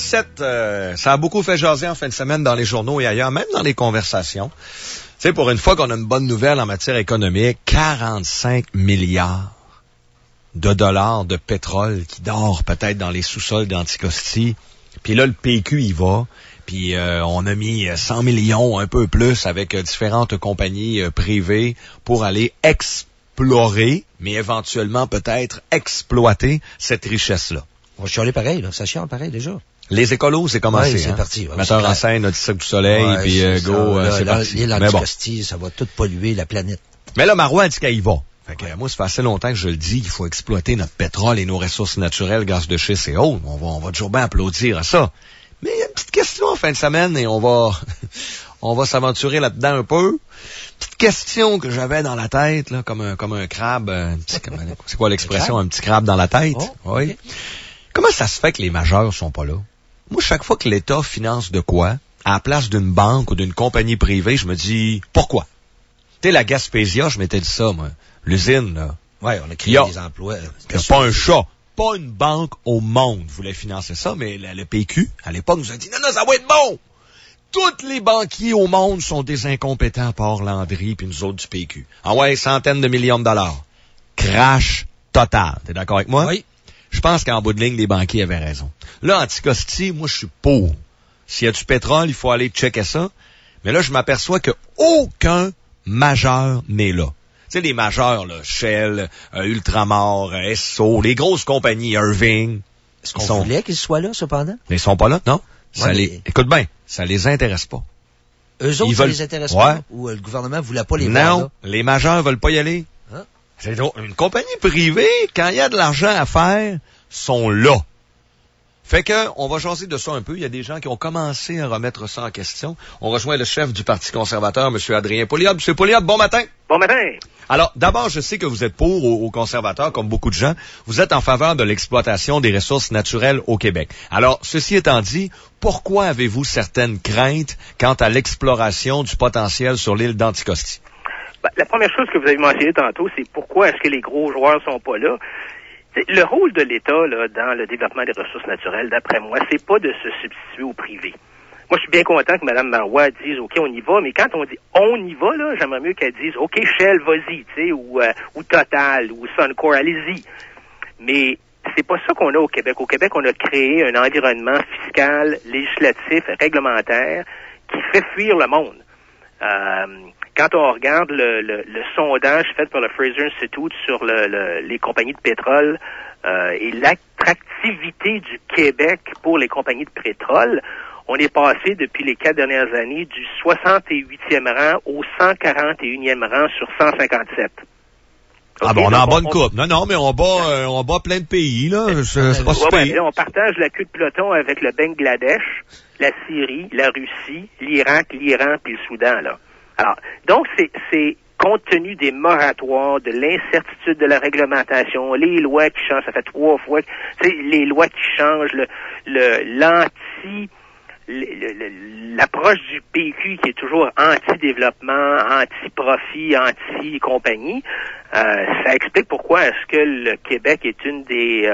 17, ça a beaucoup fait jaser en fin de semaine dans les journaux et ailleurs, même dans les conversations. Tu sais, pour une fois qu'on a une bonne nouvelle en matière économique, 45 milliards de dollars de pétrole qui dort peut-être dans les sous-sols d'Anticosti. Puis là, le PQ y va. Puis on a mis 100 millions, un peu plus, avec différentes compagnies privées pour aller explorer, mais éventuellement peut-être exploiter cette richesse-là. On va chialer pareil, là. Ça chiale pareil déjà. Les écolos, c'est commencé. Ouais, c'est parti. Ouais, metteur en scène, notre Cirque du Soleil, puis go, c'est parti. L'île Anticosti, ça va tout polluer la planète. Mais là, Marois a dit qu'elle y va. Fait que moi, ça fait assez longtemps que je le dis, il faut exploiter notre pétrole et nos ressources naturelles, gaz de schiste et autres. On va toujours bien applaudir à ça. Mais il y a une petite question en fin de semaine et on va s'aventurer là-dedans un peu. Petite question que j'avais dans la tête, là, comme un crabe. C'est quoi l'expression? Un petit crabe dans la tête? Oh, oui. Okay. Comment ça se fait que les majeurs sont pas là? Moi, chaque fois que l'État finance de quoi, à la place d'une banque ou d'une compagnie privée, je me dis, pourquoi? Tu sais, la Gaspésia, je m'étais dit ça, moi. L'usine, là. Ouais, on a créé des emplois. Il n'y a pas un chat. Pas une banque au monde voulait financer ça, mais le PQ, à l'époque, nous a dit, non, ça va être bon! Tous les banquiers au monde sont des incompétents, par Landry puis nous autres du PQ. Ah ouais, centaines de millions de dollars. Crash total. T'es d'accord avec moi? Oui. Je pense qu'en bout de ligne, les banquiers avaient raison. Là, Anticosti, moi, je suis pour. S'il y a du pétrole, il faut aller checker ça. Mais là, je m'aperçois que aucun majeur n'est là. Tu sais, les majeurs, là, Shell, Ultramar, Esso, les grosses compagnies, Irving. Est-ce qu'on voulait qu'ils soient là, cependant? Mais ils sont pas là, non? Ouais, Écoute bien, ça les intéresse pas. Eux autres, ça les intéresse pas? Ou le gouvernement voulait pas les voir là? Non, les majeurs veulent pas y aller. Hein? C'est une compagnie privée, quand il y a de l'argent à faire, sont là. Fait que, on va jaser de ça un peu. Il y a des gens qui ont commencé à remettre ça en question. On rejoint le chef du Parti conservateur, M. Adrien Pouliot. M. Pouliot, bon matin. Bon matin. Alors, d'abord, je sais que vous êtes pour aux conservateurs, comme beaucoup de gens. Vous êtes en faveur de l'exploitation des ressources naturelles au Québec. Alors, ceci étant dit, pourquoi avez-vous certaines craintes quant à l'exploration du potentiel sur l'île d'Anticosti? Ben, la première chose que vous avez mentionnée tantôt, c'est pourquoi est-ce que les gros joueurs sont pas là. Le rôle de l'État là, dans le développement des ressources naturelles, d'après moi, c'est pas de se substituer au privé. Moi, je suis bien content que Mme Marois dise « OK, on y va », mais quand on dit « on y va », là, j'aimerais mieux qu'elle dise « OK, Shell, vas-y », tu sais, ou Total, ou Suncor, allez-y. Mais c'est pas ça qu'on a au Québec. Au Québec, on a créé un environnement fiscal, législatif, réglementaire qui fait fuir le monde. Quand on regarde le sondage fait par le Fraser Institute sur les compagnies de pétrole et l'attractivité du Québec pour les compagnies de pétrole, on est passé depuis les 4 dernières années du 68e rang au 141e rang sur 157. Ah bon, on est en bonne coupe. Non, mais on bat plein de pays, là. C'est pas super. Ouais, on partage la queue de peloton avec le Bangladesh, la Syrie, la Russie, l'Irak, l'Iran puis le Soudan, là. Alors, donc, c'est compte tenu des moratoires, de l'incertitude de la réglementation, les lois qui changent, ça fait 3 fois, les lois qui changent, l'approche du PQ qui est toujours anti-développement, anti-profit, anti-compagnie, ça explique pourquoi est-ce que le Québec est une des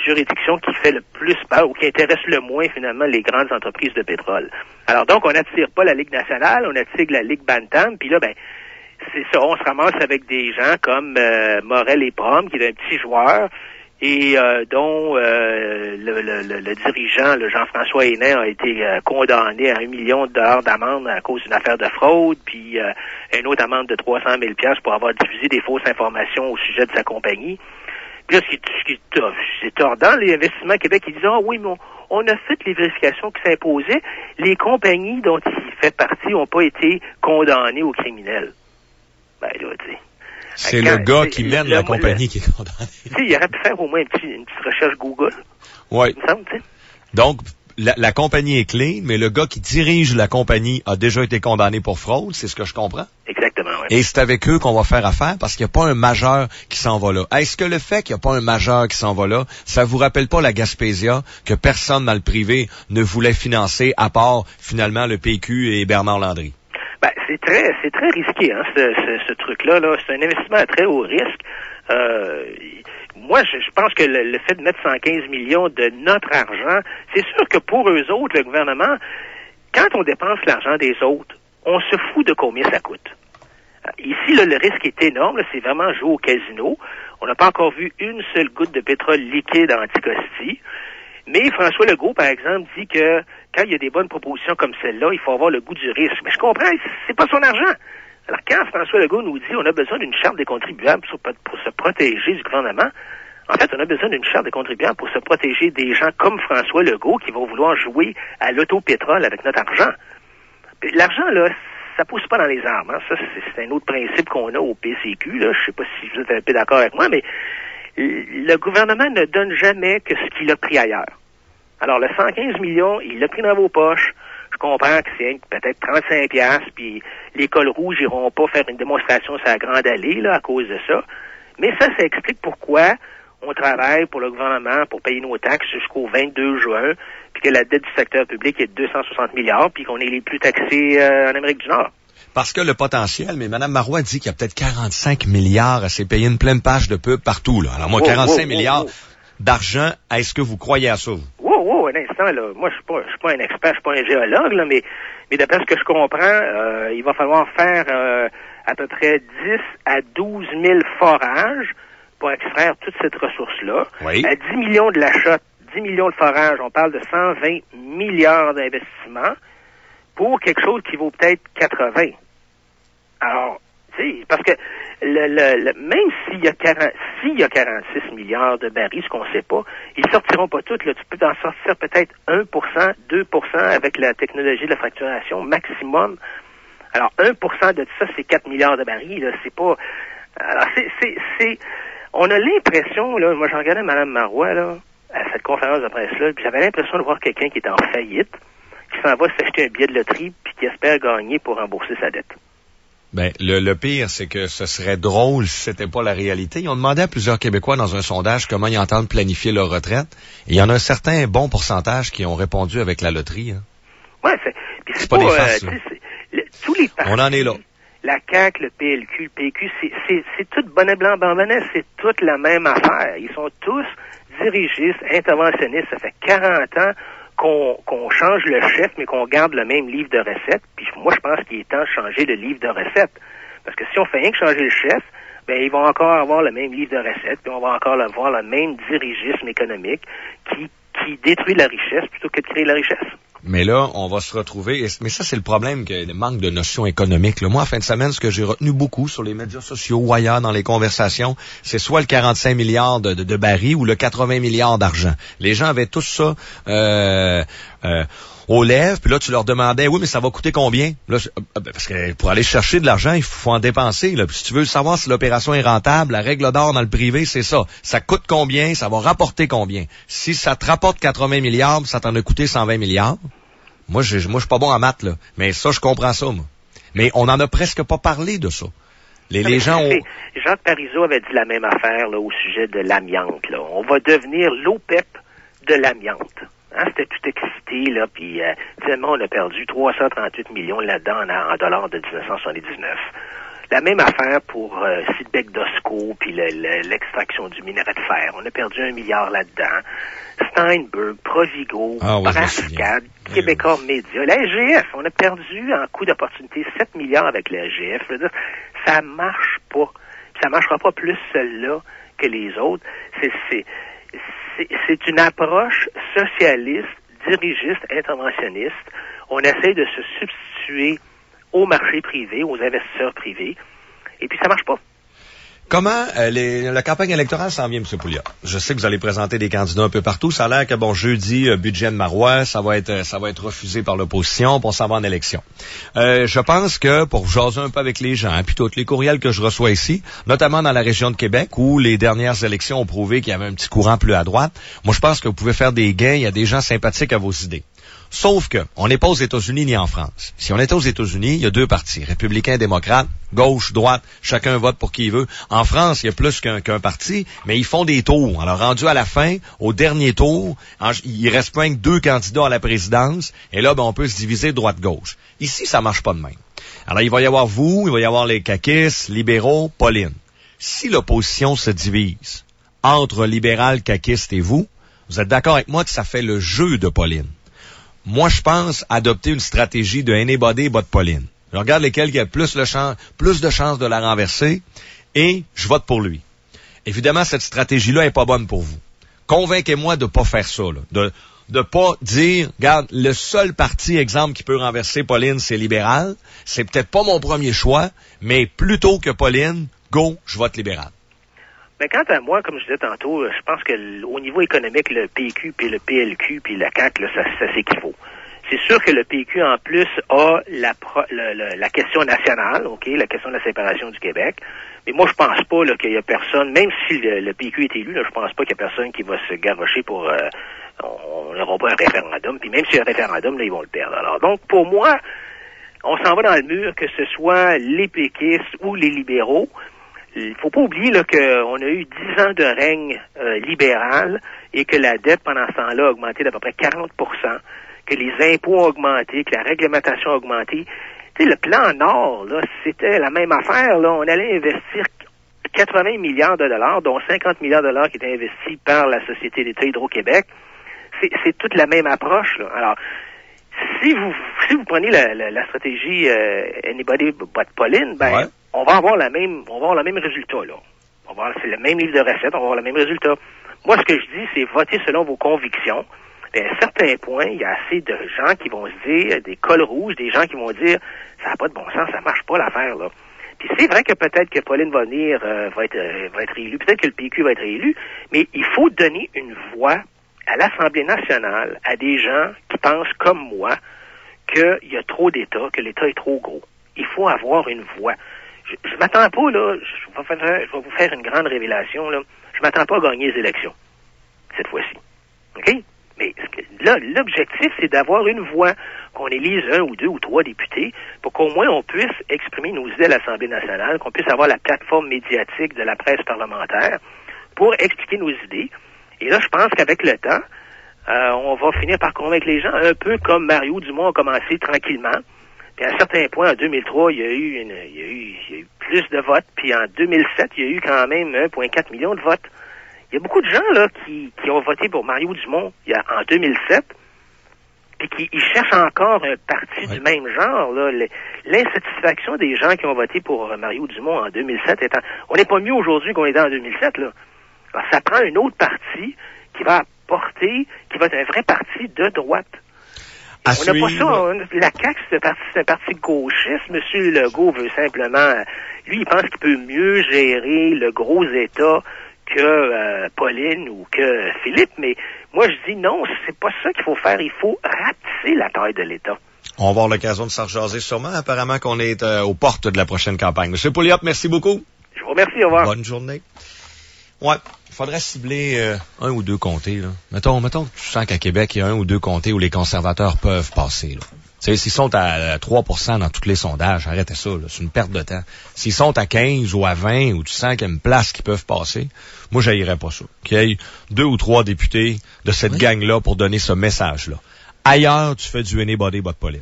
juridictions qui fait le plus peur ou qui intéresse le moins finalement les grandes entreprises de pétrole. Alors donc, on n'attire pas la Ligue nationale, on attire la Ligue Bantam, puis là, ben, c'est ça, on se ramasse avec des gens comme Morel et Prom, qui est un petit joueur, et dont le dirigeant, le Jean-François Hénin, a été condamné à $1 million d'amende à cause d'une affaire de fraude, puis une autre amende de 300 000 $ pour avoir diffusé des fausses informations au sujet de sa compagnie. Puis là, c'est tordant, les Investissements Québec, ils disent « Ah oui, mais on a fait les vérifications qui s'imposaient. Les compagnies dont il fait partie n'ont pas été condamnées aux criminels. » Ben là, tu sais. C'est le gars qui mène la compagnie qui est condamné. Tu sais, il aurait pu faire au moins une petite recherche Google. Oui. Il me semble, tu sais. Donc, la compagnie est clean, mais le gars qui dirige la compagnie a déjà été condamné pour fraude, c'est ce que je comprends? Exactement, oui. Et c'est avec eux qu'on va faire affaire parce qu'il n'y a pas un majeur qui s'en va là. Est-ce que le fait qu'il n'y a pas un majeur qui s'en va là, ça vous rappelle pas la Gaspésia que personne dans le privé ne voulait financer à part, finalement, le PQ et Bernard Landry? Ben, c'est très risqué, hein, ce truc-là, là. C'est un investissement à très haut risque. moi, je pense que le fait de mettre 115 millions de notre argent, c'est sûr que pour eux autres, le gouvernement, quand on dépense l'argent des autres, on se fout de combien ça coûte. Ici, là, le risque est énorme. Là, c'est vraiment jouer au casino. On n'a pas encore vu une seule goutte de pétrole liquide en Anticosti. Mais François Legault, par exemple, dit que quand il y a des bonnes propositions comme celle-là, il faut avoir le goût du risque. Mais je comprends, c'est pas son argent. Alors, quand François Legault nous dit on a besoin d'une charte des contribuables pour se protéger du gouvernement, en fait, on a besoin d'une charte des contribuables pour se protéger des gens comme François Legault qui vont vouloir jouer à l'autopétrole avec notre argent. Puis, l'argent, là, ça pousse pas dans les arbres. Hein. Ça, c'est un autre principe qu'on a au PCQ. Là. Je sais pas si vous êtes un peu d'accord avec moi, mais le gouvernement ne donne jamais que ce qu'il a pris ailleurs. Alors, le 115 millions, il l'a pris dans vos poches. Je comprends que c'est peut-être 35 $, puis les cols rouges n'iront pas faire une démonstration sur la Grande Allée là, à cause de ça. Mais ça explique pourquoi on travaille pour le gouvernement pour payer nos taxes jusqu'au 22 juin, puis que la dette du secteur public est de 260 milliards, puis qu'on est les plus taxés en Amérique du Nord. Parce que le potentiel, mais Mme Marois dit qu'il y a peut-être 45 milliards à s'est payé une pleine page de pub partout. Là. Alors moi, 45 milliards d'argent, est-ce que vous croyez à ça, vous? Un instant, là. Moi, je suis pas un expert, je suis pas un géologue, là, mais d'après ce que je comprends, il va falloir faire à peu près 10 à 12 000 forages pour extraire toute cette ressource-là. Oui. À 10 millions de l'achat, 10 millions de forages, on parle de 120 milliards d'investissements pour quelque chose qui vaut peut-être 80. Alors, tu sais, parce que même s'il y a 46 milliards de barils, ce qu'on ne sait pas, ils sortiront pas toutes. Là. Tu peux en sortir peut-être 1%, 2% avec la technologie de la fracturation maximum. Alors, 1% de ça, c'est 4 milliards de barils. Là. C'est pas... Alors, on a l'impression, là, moi, j'en regardais Mme Marois, là, à cette conférence de presse-là, puis j'avais l'impression de voir quelqu'un qui est en faillite, qui s'en va s'acheter un billet de loterie, puis qui espère gagner pour rembourser sa dette. Ben, le pire, c'est que ce serait drôle si c'était pas la réalité. Ils ont demandé à plusieurs Québécois dans un sondage comment ils entendent planifier leur retraite. Et il y en a un certain bon pourcentage qui ont répondu avec la loterie. Hein. Ouais, c'est pas des farces, tous les partis, on en est là. La CAQ, le PLQ, le PQ, c'est tout bonnet blanc bambonnet, c'est toute la même affaire. Ils sont tous dirigistes, interventionnistes. Ça fait 40 ans qu'on change le chef, mais qu'on garde le même livre de recettes. Puis moi, je pense qu'il est temps de changer le livre de recettes. Parce que si on fait rien que changer le chef, ben ils vont encore avoir le même livre de recettes, puis on va encore avoir le même dirigisme économique qui détruit la richesse plutôt que de créer la richesse. Mais là, on va se retrouver... Mais ça, c'est le problème, le manque de notions économiques. Là. Moi, en fin de semaine, ce que j'ai retenu beaucoup sur les médias sociaux ou ailleurs dans les conversations, c'est soit le 45 milliards de barils ou le 80 milliards d'argent. Les gens avaient tous ça aux lèvres, puis là, tu leur demandais, oui, mais ça va coûter combien? Là, parce que pour aller chercher de l'argent, il faut en dépenser. Là. Puis si tu veux savoir si l'opération est rentable, la règle d'or dans le privé, c'est ça. Ça coûte combien? Ça va rapporter combien? Si ça te rapporte 80 milliards, ça t'en a coûté 120 milliards. Moi, je suis pas bon en maths, là. Mais ça, je comprends ça, moi. Mais on n'en a presque pas parlé de ça. Les gens ont... Jacques Parizeau avait dit la même affaire là, au sujet de l'amiante. Là. On va devenir l'OPEP de l'amiante. Hein, c'était tout excité, là, puis finalement, on a perdu 338 millions là-dedans en dollars de 1979. La même affaire pour Sidbeck Dosco, puis l'extraction du minerai de fer. On a perdu 1 milliard là-dedans. Steinberg, Provigo, Brascade, Québécois Média, la SGF. On a perdu en coût d'opportunité 7 milliards avec la SGF. Je veux dire, ça marche pas. Ça marchera pas plus celle-là que les autres. C'est une approche socialiste, dirigiste, interventionniste. On essaie de se substituer au marché privé, aux investisseurs privés, et puis ça marche pas. Comment la campagne électorale s'en vient, M. Pouliot? Je sais que vous allez présenter des candidats un peu partout. Ça a l'air que, jeudi, budget de Marois, ça va être refusé par l'opposition, puis on s'en va en élection. Je pense que, pour jaser un peu avec les gens, puis tous les courriels que je reçois ici, notamment dans la région de Québec, où les dernières élections ont prouvé qu'il y avait un petit courant plus à droite, moi, je pense que vous pouvez faire des gains. Il y a des gens sympathiques à vos idées. Sauf que, on n'est pas aux États-Unis ni en France. Si on était aux États-Unis, il y a deux partis, républicains, démocrates, gauche, droite, chacun vote pour qui il veut. En France, il y a plus qu'un parti, mais ils font des tours. Alors, rendu à la fin, au dernier tour, il reste pas que 2 candidats à la présidence, et là, on peut se diviser droite-gauche. Ici, ça marche pas de même. Alors, il va y avoir vous, il va y avoir les caquistes, libéraux, Pauline. Si l'opposition se divise entre libéral, caquiste et vous êtes d'accord avec moi que ça fait le jeu de Pauline. Moi, je pense adopter une stratégie de anybody but Pauline. Je regarde lesquels qui a plus de chances de la renverser et je vote pour lui. Évidemment, cette stratégie-là est pas bonne pour vous. Convainquez-moi de pas faire ça, là. De pas dire, regarde, le seul parti, exemple, qui peut renverser Pauline, c'est libéral. C'est peut-être pas mon premier choix, mais plutôt que Pauline, go, je vote libéral. Mais quant à moi, comme je disais tantôt, je pense que au niveau économique, le PQ puis le PLQ puis la CAQ, là, ça s'équivaut. C'est sûr que le PQ, en plus, a la question nationale, OK, la question de la séparation du Québec. Mais moi, je pense pas là, qu'il y a personne, même si le PQ est élu, là, je pense pas qu'il y a personne qui va se garrocher pour... on n'aura pas un référendum, puis même s'il y a un référendum, là, ils vont le perdre. Alors, donc, pour moi, on s'en va dans le mur, que ce soit les péquistes ou les libéraux. Il faut pas oublier là qu'on a eu 10 ans de règne libéral et que la dette pendant ce temps-là a augmenté d'à peu près 40%, que les impôts ont augmenté, que la réglementation a augmenté. Tu sais, le plan Nord, là, c'était la même affaire, là. On allait investir 80 milliards de dollars, dont 50 milliards de dollars qui étaient investis par la Société d'État Hydro-Québec. C'est toute la même approche, là. Alors, si vous prenez la stratégie Anybody but Pauline, ben, ouais. on va avoir le même résultat, là. C'est le même livre de recettes, on va avoir le même résultat. Moi, ce que je dis, c'est voter selon vos convictions. Et à un certain point, il y a assez de gens qui vont se dire, des cols rouges, des gens qui vont dire, ça n'a pas de bon sens, ça marche pas l'affaire, là. Puis c'est vrai que peut-être que Pauline va venir, va être réélue, peut-être que le PQ va être réélu, mais il faut donner une voix à l'Assemblée nationale, à des gens qui pensent comme moi qu'il y a trop d'État, que l'État est trop gros. Il faut avoir une voix. Je m'attends pas, là, je vais vous faire une grande révélation, là. Je m'attends pas à gagner les élections, cette fois-ci. OK? Mais là, l'objectif, c'est d'avoir une voix, qu'on élise 1 ou 2 ou 3 députés, pour qu'au moins on puisse exprimer nos idées à l'Assemblée nationale, qu'on puisse avoir la plateforme médiatique de la presse parlementaire pour expliquer nos idées. Et là, je pense qu'avec le temps, on va finir par convaincre les gens, un peu comme Mario Dumont a commencé tranquillement. Puis à un certain point, en 2003, il y a eu plus de votes. Puis en 2007, il y a eu quand même 1,4 million de votes. Il y a beaucoup de gens là qui ont voté pour Mario Dumont en 2007, puis qui cherchent encore un parti du même genre. Là. L'insatisfaction des gens qui ont voté pour Mario Dumont en 2007 étant... On n'est pas mieux aujourd'hui qu'on était en 2007, là. Alors, ça prend un autre parti qui va être un vrai parti de droite. On n'a pas ça. La CAQ, c'est un parti gauchiste. Monsieur Legault veut simplement... Lui, il pense qu'il peut mieux gérer le gros État que Pauline ou que Philippe, mais moi je dis non, c'est pas ça qu'il faut faire, il faut rapetisser la taille de l'État. On va avoir l'occasion de s'en rejaser sûrement, apparemment qu'on est aux portes de la prochaine campagne. Monsieur Pouliot, merci beaucoup. Je vous remercie, au revoir. Bonne journée. Ouais, il faudrait cibler 1 ou 2 comtés, là. Mettons que tu sens qu'à Québec, il y a 1 ou 2 comtés où les conservateurs peuvent passer, là. Tu sais, s'ils sont à 3% dans tous les sondages, arrêtez ça, là, c'est une perte de temps. S'ils sont à 15 ou à 20, où tu sens qu'il y a une place qui peuvent passer, moi, j'haïrais pas ça. Qu'il y ait 2 ou 3 députés de cette gang-là pour donner ce message-là. Ailleurs, tu fais du anybody but Pauline.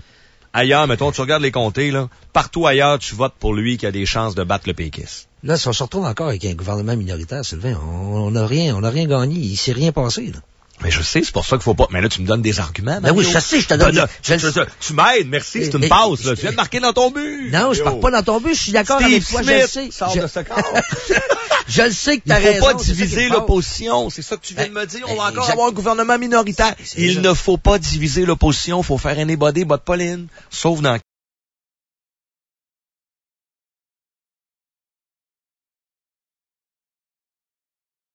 Ailleurs, mettons, tu regardes les comtés, là, partout ailleurs, tu votes pour lui qui a des chances de battre le péquiste. Là, si on se retrouve encore avec un gouvernement minoritaire, Sylvain, on n'a rien gagné, il s'est rien passé, là. Mais je sais, c'est pour ça qu'il faut pas. Mais là, tu me donnes des arguments, Mario. Ben oui, je sais, je te donne. Tu m'aides, merci, c'est une passe, là. Tu viens de marquer dans ton but. Non, je pars pas dans ton but, je suis d'accord avec toi, je le sais. Sors de ce corps. Je le sais que t'as raison. Il faut pas diviser l'opposition, c'est ça que tu viens de me dire. On va encore avoir un gouvernement minoritaire. Il ne faut pas diviser l'opposition, il faut faire anybody but Pauline. Sauf dans